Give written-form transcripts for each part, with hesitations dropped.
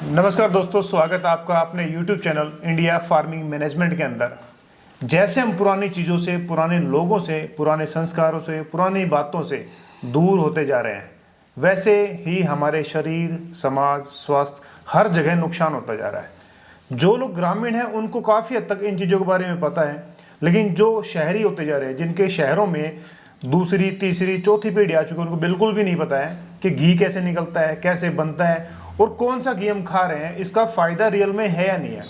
नमस्कार दोस्तों, स्वागत है आपका अपने YouTube channel India farming management के अंदर। जैसे हम पुरानी चीज़ों से, पुराने लोगों से, पुराने संस्कारों से, पुरानी बातों से दूर होते जा रहे हैं, वैसे ही हमारे शरीर, समाज, स्वास्थ्य हर जगह नुकसान होता जा रहा है। जो लोग ग्रामीण हैं उनको काफ़ी हद तक इन चीज़ों के बारे में पता है, लेकिन जो शहरी होते जा रहे हैं, जिनके शहरों में दूसरी, तीसरी, चौथी पीढ़ी आ चुकी है, उनको बिल्कुल भी नहीं पता है कि घी कैसे निकलता है, कैसे बनता है और कौन सा घी हम खा रहे हैं, इसका फ़ायदा रियल में है या नहीं है।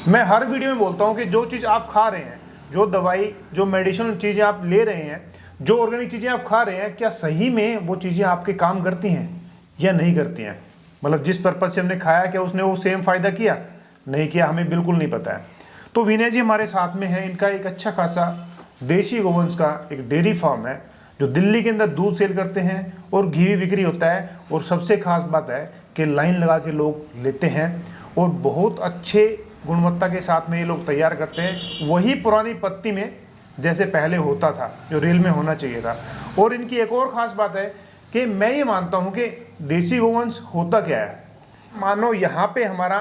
मैं हर वीडियो में बोलता हूं कि जो चीज़ आप खा रहे हैं, जो दवाई, जो मेडिसिनल चीज़ें आप ले रहे हैं, जो ऑर्गेनिक चीज़ें आप खा रहे हैं, क्या सही में वो चीज़ें आपके काम करती हैं या नहीं करती हैं। मतलब जिस पर्पज़ से हमने खाया, क्या उसने वो सेम फ़ायदा किया, नहीं किया, हमें बिल्कुल नहीं पता है। तो विनय जी हमारे साथ में है। इनका एक अच्छा खासा देसी गोवंश का एक डेयरी फार्म है, जो दिल्ली के अंदर दूध सेल करते हैं और घी भी बिक्री होता है। और सबसे खास बात है कि लाइन लगा के लोग लेते हैं और बहुत अच्छे गुणवत्ता के साथ में ये लोग तैयार करते हैं, वही पुरानी पत्ती में जैसे पहले होता था, जो रियल में होना चाहिए था। और इनकी एक और ख़ास बात है कि मैं ये मानता हूँ कि देसी गोवंश होता क्या है। मानो यहाँ पे हमारा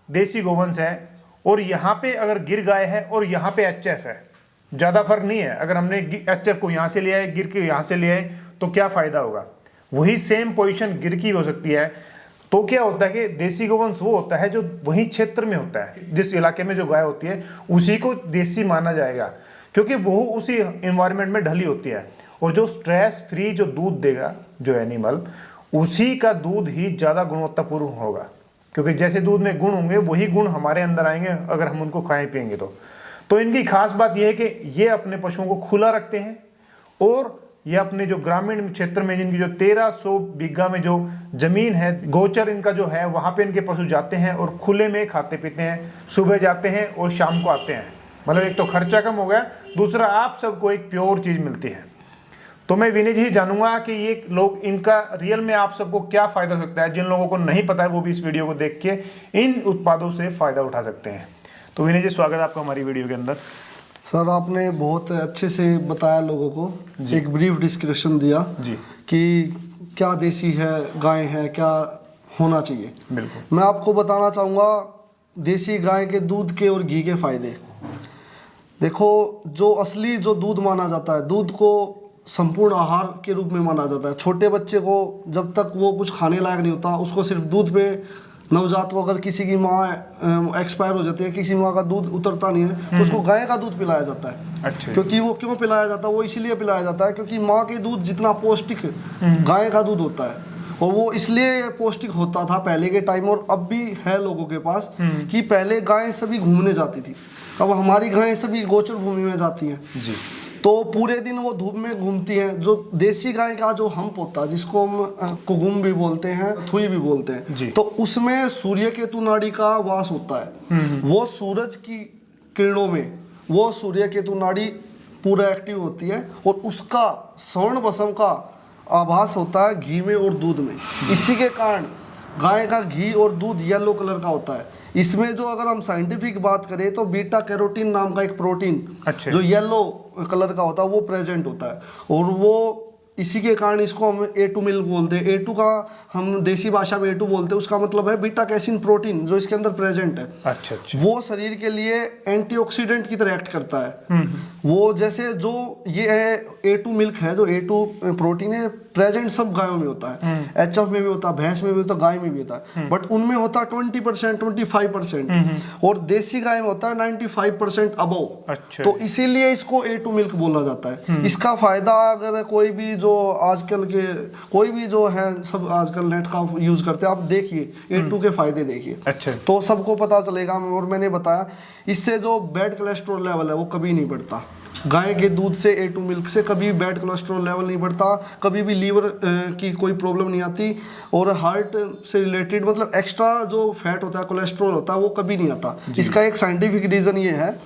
देसी गोवंश है और यहाँ पे अगर गिर गाय है और यहाँ पे एचएफ है, ज़्यादा फर्क नहीं है। अगर हमने एचएफ को यहाँ से लिया है, गिर के यहाँ से लिया है, तो क्या फ़ायदा होगा। वही सेम पोजीशन गिर की हो सकती है। तो क्या होता है कि देसी गोवंश वो होता है जो वही क्षेत्र में होता है, जिस इलाके में जो गाय होती है उसी को देसी माना जाएगा, क्योंकि वो उसी इन्वायरमेंट में ढली होती है। और जो स्ट्रेस फ्री जो दूध देगा जो एनिमल, उसी का दूध ही ज़्यादा गुणवत्तापूर्ण होगा, क्योंकि जैसे दूध में गुण होंगे वही गुण हमारे अंदर आएंगे अगर हम उनको खाएं पिएंगे तो इनकी खास बात यह है कि ये अपने पशुओं को खुला रखते हैं और ये अपने जो ग्रामीण क्षेत्र में, जिनकी जो 1300 बीघा में जो जमीन है, गोचर इनका जो है, वहां पे इनके पशु जाते हैं और खुले में खाते पीते हैं। सुबह जाते हैं और शाम को आते हैं। मतलब एक तो खर्चा कम हो गया, दूसरा आप सबको एक प्योर चीज मिलती है। तो मैं विनय जी जानूंगा कि ये लोग, इनका रियल में आप सबको क्या फायदा हो सकता है। जिन लोगों को नहीं पता है वो भी इस वीडियो को देख के इन उत्पादों से फायदा उठा सकते हैं। तो विनय जी स्वागत है आपका हमारी वीडियो के अंदर। सर, आपने बहुत अच्छे से बताया लोगों को, एक ब्रीफ डिस्क्रिप्शन दिया जी कि क्या देसी है, गाय है, क्या होना चाहिए। बिल्कुल। मैं आपको बताना चाहूँगा देसी गाय के दूध के और घी के फायदे। देखो, जो असली जो दूध माना जाता है, दूध को संपूर्ण आहार के रूप में माना जाता है। छोटे बच्चे को जब तक वो कुछ खाने लायक नहीं होता, उसको सिर्फ दूध पे, नवजात को अगर किसी की माँ एक्सपायर हो जाती है, किसी माँ का दूध उतरता नहीं है, तो उसको गाय का दूध पिलाया जाता है। अच्छा। क्योंकि वो क्यों पिलाया जाता है, वो इसीलिए पिलाया जाता है क्योंकि माँ के दूध जितना पौष्टिक गाय का दूध होता है, और वो इसलिए पौष्टिक होता था पहले के टाइम, और अब भी है लोगों के पास, कि पहले गाय सभी घूमने जाती थी। अब हमारी गायें सभी गोचर भूमि में जाती हैं जी, तो पूरे दिन वो धूप में घूमती हैं। जो देसी गाय का जो हम्प होता है, जिसको हम कुगुम भी बोलते हैं, थुई भी बोलते हैं, तो उसमें सूर्य केतु नाड़ी का वास होता है। वो सूरज की किरणों में वो सूर्य केतु नाड़ी पूरा एक्टिव होती है, और उसका स्वर्ण बसम का आभास होता है घी में और दूध में। इसी के कारण गाय का घी और दूध येलो कलर का होता है। इसमें जो अगर हम साइंटिफिक बात करें तो बीटा कैरोटीन नाम का एक प्रोटीन, जो येलो कलर का होता है, वो प्रेजेंट होता है, और वो इसी के कारण इसको हम A2 मिल्क बोलते हैं। A2 का हम देसी भाषा में A2 बोलते हैं, उसका मतलब है बीटा कैसिन प्रोटीन, जो इसके अंदर प्रेजेंट है। अच्छा। वो शरीर के लिए एंटीऑक्सीडेंट की तरह एक्ट करता है। वो जैसे जो ये है A2 मिल्क है, जो A2 प्रोटीन है, प्रेजेंट सब गायों में होता है, HF में भी होता है, भैंस में भी होता है, गाय में भी होता है, बट उनमें होता है 20%, 25%, और देसी गाय में होता है 95% अबव। अच्छा। तो इसीलिए इसको A2 मिल्क बोला जाता है। इसका फायदा अगर कोई भी जो आजकल के कोई भी जो है, सब आजकल नेट का यूज करते हैं, आप देखिए A2 के फायदे देखिए। अच्छा। तो सबको पता चलेगा। और मैंने बताया, इससे जो बैड कोलेस्ट्रॉल लेवल है वो कभी नहीं बढ़ता। गाय के दूध से, A2 मिल्क से कभी बैड कोलेस्ट्रॉल लेवल नहीं बढ़ता, कभी भी लीवर की कोई प्रॉब्लम नहीं आती, और हार्ट से रिलेटेड मतलब एक्स्ट्रा जो फैट होता है, कोलेस्ट्रॉल होता है, वो कभी नहीं आता। इसका एक साइंटिफिक रीजन ये है,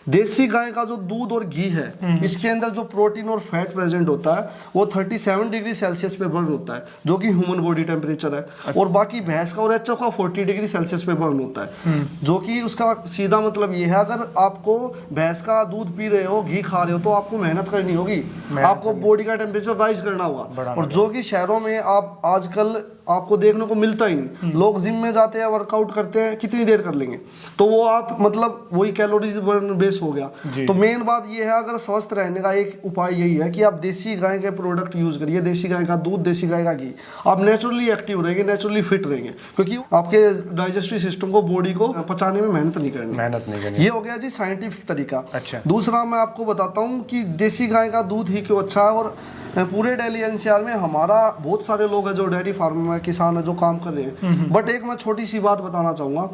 देसी गाय का जो दूध और घी है, इसके अंदर जो प्रोटीन और फैट प्रेजेंट होता है वो 37 डिग्री सेल्सियस पे बर्न होता है, जो कि ह्यूमन बॉडी टेम्परेचर है। और बाकी भैंस का और एचएफ का 40 डिग्री सेल्सियस पे बर्न होता है, जो कि उसका सीधा मतलब ये है, अगर आपको भैंस का दूध पी रहे हो, घी खा रहे हो, तो आपको मेहनत करनी होगी, आपको बॉडी का टेम्परेचर राइज करना होगा। और जो कि शहरों में आप आजकल आपको देखने को मिलता ही नहीं। लोग जिम में जाते हैं, वर्कआउट करते हैं, कितनी देर कर लेंगे, तो वो आप मतलब वही कैलोरीज बर्न बेस हो गया। तो मेन बात ये है, अगर स्वस्थ रहने का एक उपाय यही है कि आप देसी गाय के प्रोडक्ट यूज करिए, देसी गाय का दूध, देसी गाय का घी। आप नेचुरली एक्टिव रहेंगे, नेचुरली फिट रहेंगे, क्योंकि आपके डाइजेस्टिव सिस्टम को, बॉडी को पचाने में मेहनत नहीं करनी। ये हो गया जी साइंटिफिक तरीका। अच्छा। दूसरा मैं आपको बताता हूँ कि देसी गाय का दूध ही क्यों अच्छा है। और पूरे दिल्ली एनसीआर में हमारा बहुत सारे लोग हैं जो डेयरी फार्म में किसान है, जो काम कर रहे हैं। बट एक मैं छोटी सी बात बताना चाहूँगा,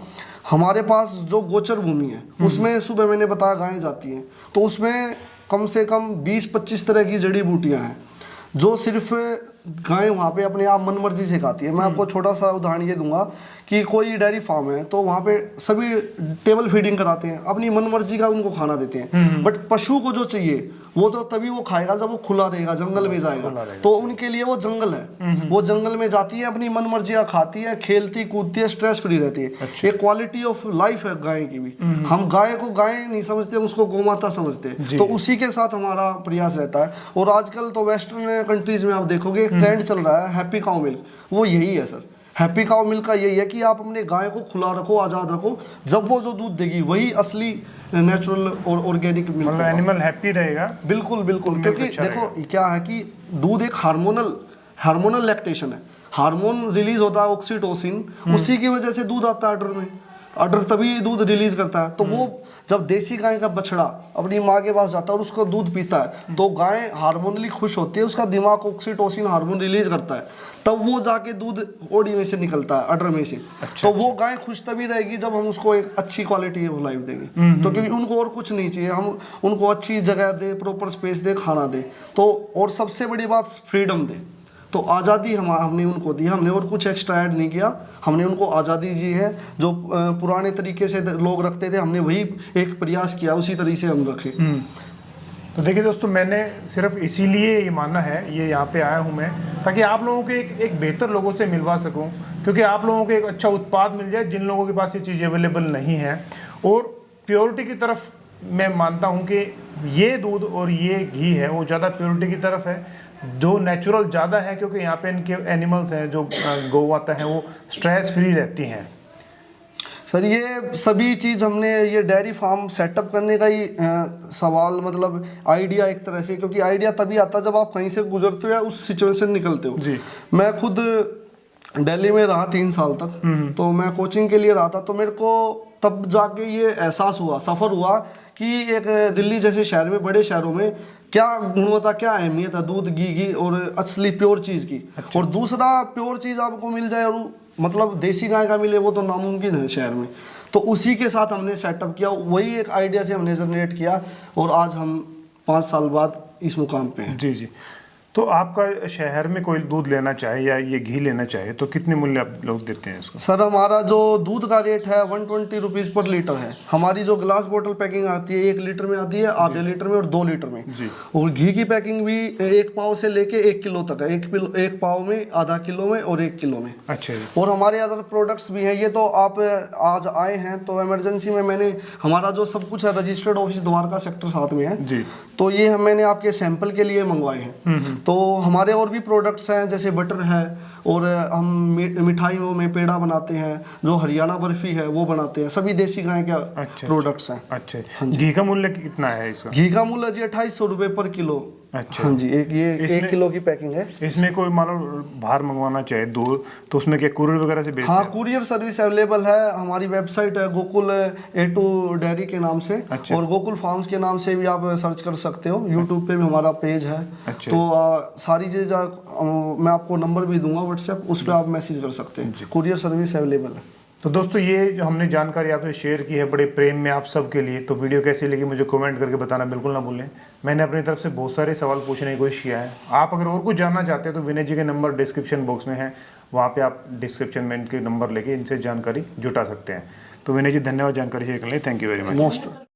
हमारे पास जो गोचर भूमि है उसमें सुबह मैंने बताया गायें जाती हैं, तो उसमें कम से कम 20-25 तरह की जड़ी बूटियाँ हैं जो सिर्फ गाय वहाँ पे अपने आप मन मर्जी से खाती है। मैं आपको छोटा सा उदाहरण ये दूंगा कि कोई डेयरी फार्म है तो वहाँ पे सभी टेबल फीडिंग कराते हैं, अपनी मन मर्जी का उनको खाना देते हैं। बट पशु को जो चाहिए वो तो तभी वो खाएगा जब वो खुला रहेगा, जंगल में जाएगा। तो उनके लिए वो जंगल है, वो जंगल में जाती है, अपनी मन मर्जी का खाती है, खेलती कूदती है, स्ट्रेस फ्री रहती है। अच्छा। एक क्वालिटी ऑफ लाइफ है गाय की भी। हम गाय को गाय नहीं समझते, उसको गोमाता समझते हैं। तो उसी के साथ हमारा प्रयास रहता है। और आजकल तो वेस्टर्न कंट्रीज में आप देखोगे ट्रेंड चल रहा है हैप्पी काउ मिल्क, वो यही है सर। हैप्पी काउ मिल्क का यही है कि आप अपने गाय को खुला रखो, आज़ाद रखो, जब वो जो दूध देगी वही असली नेचुरल और ऑर्गेनिक मिल्क, मतलब एनिमल हैप्पी रहेगा। बिल्कुल बिल्कुल, क्योंकि अच्छा देखो क्या है कि दूध एक हार्मोनल लैक्टेशन है, हार्मोन रिलीज होता है ऑक्सीटोसिन, उसी की वजह से दूध आता है अडर में, अडर तभी दूध रिलीज करता है। तो वो जब देसी गाय का बछड़ा अपनी माँ के पास जाता है और उसको दूध पीता है तो गाय हार्मोनली खुश होती है, उसका दिमाग ऑक्सीटोसिन हार्मोन रिलीज करता है, तब वो जाके दूध ओडी में से निकलता है, अडर में से। अच्छा, तो वो गाय खुश तभी रहेगी जब हम उसको एक अच्छी क्वालिटी ऑफ लाइफ देंगे। तो क्योंकि उनको और कुछ नहीं चाहिए, हम उनको अच्छी जगह दे, प्रॉपर स्पेस दे, खाना दे, तो और सबसे बड़ी बात फ्रीडम दे। तो आज़ादी हमने उनको दी, हमने और कुछ एक्स्ट्रा ऐड नहीं किया, हमने उनको आज़ादी दी है। जो पुराने तरीके से लोग रखते थे, हमने वही एक प्रयास किया, उसी तरीके से हम रखे। तो देखिए दोस्तों, मैंने सिर्फ इसीलिए ये माना है, ये यहाँ पे आया हूँ मैं, ताकि आप लोगों के एक बेहतर लोगों से मिलवा सकूँ, क्योंकि आप लोगों को एक अच्छा उत्पाद मिल जाए जिन लोगों के पास ये चीज़ अवेलेबल नहीं है। और प्योरिटी की तरफ मैं मानता हूँ कि ये दूध और ये घी है वो ज़्यादा प्योरिटी की तरफ है, जो नेचुरल ज़्यादा है, क्योंकि यहाँ पे इनके एनिमल्स हैं, जो गौमाता है वो स्ट्रेस फ्री रहती हैं। सर ये सभी चीज़ हमने ये डेयरी फार्म सेटअप करने का ही सवाल, मतलब आइडिया एक तरह से, क्योंकि आइडिया तभी आता है जब आप कहीं से गुजरते हो या उस सिचुएशन निकलते हो जी। मैं खुद दिल्ली में रहा 3 साल तक, तो मैं कोचिंग के लिए रहा था, तो मेरे को तब जाके ये एहसास हुआ, सफ़र हुआ कि एक दिल्ली जैसे शहर में, बड़े शहरों में क्या गुणवत्ता, क्या अहमियत है दूध घी और असली प्योर चीज़ की। अच्छा। और दूसरा, प्योर चीज़ आपको मिल जाए और मतलब देसी गाय का मिले, वो तो नामुमकिन है शहर में। तो उसी के साथ हमने सेटअप किया, वही एक आइडिया से हमने जनरेट किया, और आज हम 5 साल बाद इस मुकाम पे हैं। जी जी। तो आपका शहर में कोई दूध लेना चाहे या ये घी लेना चाहे तो कितने मूल्य आप लोग देते हैं इसको? सर हमारा जो दूध का रेट है 120 रुपीज़ पर लीटर है। हमारी जो ग्लास बोतल पैकिंग आती है 1 लीटर में आती है, आधे लीटर में और 2 लीटर में जी। और घी की पैकिंग भी 1 पाव से लेके 1 किलो तक है, 1 पाव में, आधा किलो में और 1 किलो में। अच्छा। और हमारे अदर प्रोडक्ट्स भी हैं। ये तो आप आज आए हैं तो इमरजेंसी में मैंने, हमारा जो सब कुछ है रजिस्टर्ड ऑफिस द्वारका सेक्टर 7 में है जी, तो ये मैंने आपके सैंपल के लिए मंगवाए हैं। तो हमारे और भी प्रोडक्ट्स हैं, जैसे बटर है, और हम मिठाई में पेड़ा बनाते हैं, जो हरियाणा बर्फी है वो बनाते हैं, सभी देसी गाय के प्रोडक्ट्स हैं। अच्छा। घी का मूल्य कितना है इसका? घी का मूल्य जी 2800 रुपये पर किलो। अच्छा। हाँ जी, ये 1 किलो की पैकिंग है। इसमें कोई मान लो बाहर मंगवाना चाहे दूध तो उसमें क्या कुरियर वगैरह से भेजते हैं? हाँ, कुरियर सर्विस अवेलेबल है। हमारी वेबसाइट है गोकुल A2 डेयरी के नाम से। अच्छा। और गोकुल फार्म्स के नाम से भी आप सर्च कर सकते हो। यूट्यूब पे भी हमारा पेज है। अच्छा। तो सारी चीज़ मैं आपको नंबर भी दूंगा व्हाट्सएप, उस पर आप मैसेज कर सकते हैं। कुरियर सर्विस अवेलेबल है। तो दोस्तों, ये जो हमने जानकारी आपसे शेयर की है बड़े प्रेम में आप सब के लिए, तो वीडियो कैसी लगी मुझे कमेंट करके बताना बिल्कुल ना भूलें। मैंने अपनी तरफ से बहुत सारे सवाल पूछने की कोशिश किया है। आप अगर और कुछ जानना चाहते हैं तो विनय जी के नंबर डिस्क्रिप्शन बॉक्स में है, वहाँ पे आप डिस्क्रिप्शन में इनके नंबर लेके इनसे जानकारी जुटा सकते हैं। तो विनय जी, धन्यवाद जानकारी शेयर करने के लिए। Thank you very much.